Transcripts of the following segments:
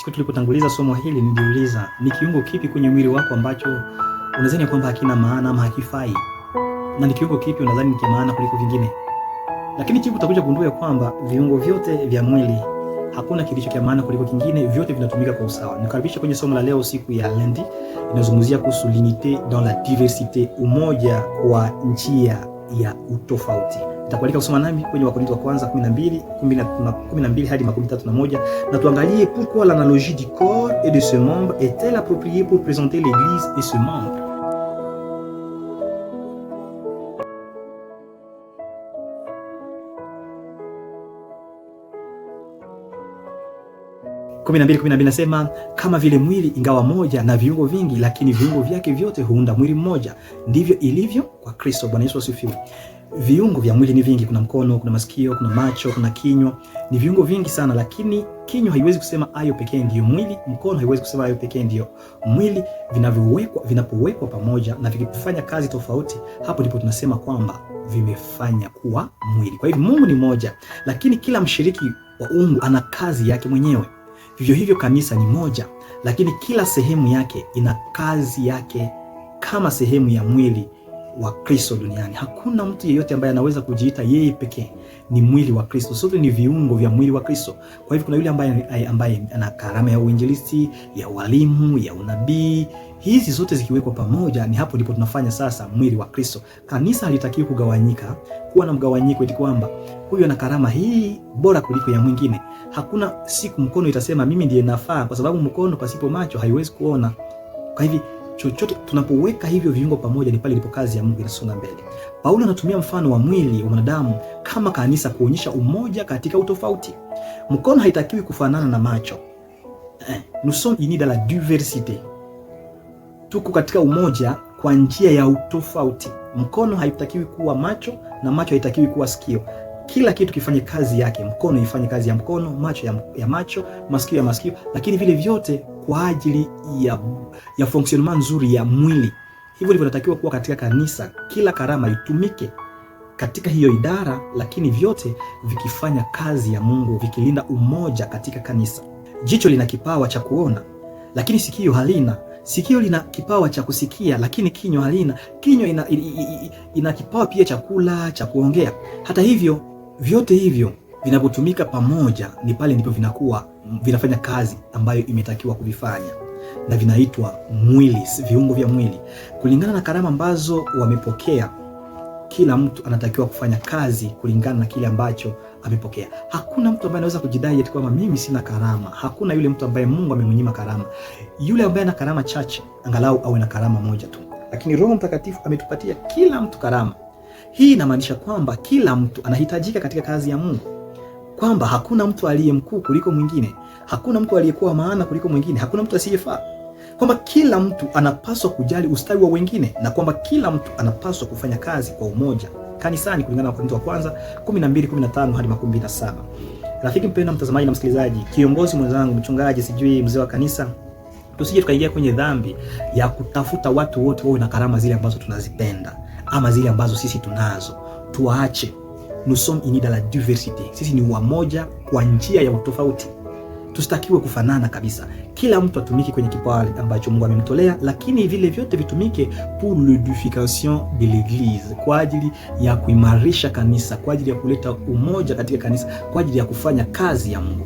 Siku tulipotanguliza somo hili niliuliza, ni kiungo kipi kwenye mwili wako ambacho unadhani kwamba hakina maana ama hakifai? Na ni kiungo kipi unadhani ni maana kuliko vingine? Lakini jibu utakuja kugundua kwamba viungo vyote vya mwili hakuna kilicho cha maana kuliko kingine, vyote vinatumika kwa usawa. Nikaribisha kwenye somo la leo, siku ya Lundi, inazungumzia kuhusu l'unité dans la diversité, umoja kwa njia ya utofauti. Nitakualika kusoma nami kwenye Wakorintho wa kwanza 12 hadi 31, na tuangalie pourquoi l'analogie du corps et de ses membres est-elle appropriée pour présenter l'église et ses membres. Kumi na mbili nasema, kama vile mwili ingawa moja na viungo vingi, lakini viungo vyake vyote huunda mwili mmoja, ndivyo ilivyo kwa Kristo. Bwana Yesu asifiwe. Viungo vya mwili ni vingi. Kuna mkono, kuna masikio, kuna macho, kuna kinywa. Ni viungo vingi sana, lakini kinywa haiwezi kusema ayo pekee ndiyo mwili. Mkono haiwezi kusema ayo pekee ndiyo mwili. Vinapowekwa pamoja na vikifanya kazi tofauti, hapo ndipo tunasema kwamba vimefanya kuwa mwili. Kwa hivyo Mungu ni moja, lakini kila mshiriki wa uungu ana kazi yake mwenyewe. Vivyo hivyo kanisa ni moja, lakini kila sehemu yake ina kazi yake kama sehemu ya mwili wa Kristo duniani. Hakuna mtu yeyote ambaye anaweza kujiita yeye pekee ni mwili wa Kristo. Sote ni viungo vya mwili wa Kristo. Kwa hivyo kuna yule ambaye ana karama ya uinjilisti, ya walimu, ya unabii. Hizi zote zikiwekwa pamoja, ni hapo ndipo tunafanya sasa mwili wa Kristo. Kanisa halitakiwi kugawanyika, kuwa na mgawanyiko eti kwamba huyu ana karama hii bora kuliko ya mwingine. Hakuna siku mkono itasema mimi ndiye nafaa, kwa sababu mkono pasipo macho haiwezi kuona. Kwa hivyo chochote tunapoweka hivyo viungo pamoja, ni pale ndipo kazi ya Mungu inasonga mbele. Paulo anatumia mfano wa mwili wa mwanadamu kama kanisa kuonyesha umoja katika utofauti. Mkono haitakiwi kufanana na macho. Nous sommes unis dans la diversité. Tuko katika umoja kwa njia ya utofauti. Mkono haitakiwi kuwa macho na macho haitakiwi kuwa sikio. Kila kitu kifanye kazi yake. Mkono ifanye kazi ya mkono, macho ya macho, masikio ya masikio, lakini vile vyote kwa ajili ya fonctionnement nzuri ya mwili. Hivyo ndivyo natakiwa kuwa katika kanisa. Kila karama itumike katika hiyo idara, lakini vyote vikifanya kazi ya Mungu, vikilinda umoja katika kanisa. Jicho lina kipawa cha kuona, lakini sikio halina. Sikio lina kipawa cha kusikia, lakini kinywa halina. Kinywa ina kipawa pia cha kula, cha kuongea. Hata hivyo, vyote hivyo vinapotumika pamoja, ni pale ndipo vinafanya kazi ambayo imetakiwa kuvifanya, na vinaitwa mwili, viungo vya mwili. Kulingana na karama ambazo wamepokea, kila mtu anatakiwa kufanya kazi kulingana na kile ambacho amepokea. Hakuna mtu ambaye anaweza kujidai eti kwamba mimi sina karama. Hakuna yule mtu ambaye Mungu amemnyima karama. Yule ambaye ana karama chache, angalau awe na karama moja tu. Lakini Roho Mtakatifu ametupatia kila mtu karama. Hii inamaanisha kwamba kila mtu anahitajika katika kazi ya Mungu. Kwamba hakuna mtu aliye mkuu kuliko mwingine. Hakuna mtu aliyekuwa maana kuliko mwingine. Hakuna mtu asiyefaa. Kwamba kila mtu anapaswa kujali ustawi wa wengine, na kwamba kila mtu anapaswa kufanya kazi kwa umoja kanisani, kulingana na Wakorintho wa kwanza 12:15 hadi 27. Rafiki mpendwa, mtazamaji na msikilizaji, kiongozi mwenzangu, mchungaji, sijui mzee wa kanisa, tusije tukaingia kwenye dhambi ya kutafuta watu wote wawe na karama zile ambazo tunazipenda ama zile ambazo sisi tunazo. Tuache. Nous sommes unis dans la diversité. Sisi ni wamoja kwa njia ya utofauti. Tusitakiwe kufanana kabisa. Kila mtu atumike kwenye kipawa ambacho Mungu amemtolea, lakini vile vyote vitumike pour l'édification de l'église, kwa ajili ya kuimarisha kanisa, kwa ajili ya kuleta umoja katika kanisa, kwa ajili ya kufanya kazi ya Mungu.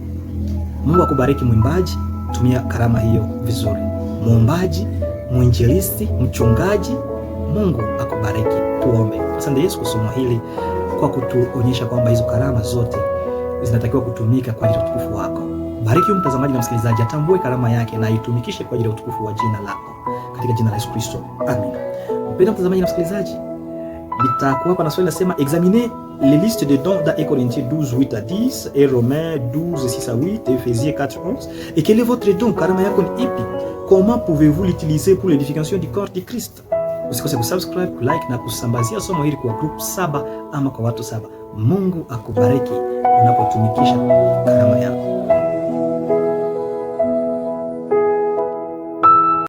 Mungu akubariki mwimbaji, tumia karama hiyo vizuri. Muombaji, mwinjilisti, mchungaji, Mungu akubariki. Tuombe. Asante Yesu kwa somo hili, kwa kutuonyesha kwamba hizo karama zote zinatakiwa kutumika kwa ajili ya utukufu wako. Bariki mtazamaji na msikilizaji, atambue karama yake na aitumikishe kwa ajili ya utukufu wa jina lako, katika jina la Yesu Kristo. Amen. Mpendwa mtazamaji na msikilizaji, nitakuwa hapa na swali nasema, examinez les listes de dons dans Corinthiens 12:8 à 10 et Romains 12:6 à 8 et Ephésiens 4:11. Et quel est votre don? Karama yako ni ipi? Comment pouvez-vous l'utiliser pour l'édification du corps de Christ? Usikose kusubscribe, kulike na kusambazia somo hili kwa group 7 ama kwa watu 7. Mungu akubariki unapotumikisha karama yako.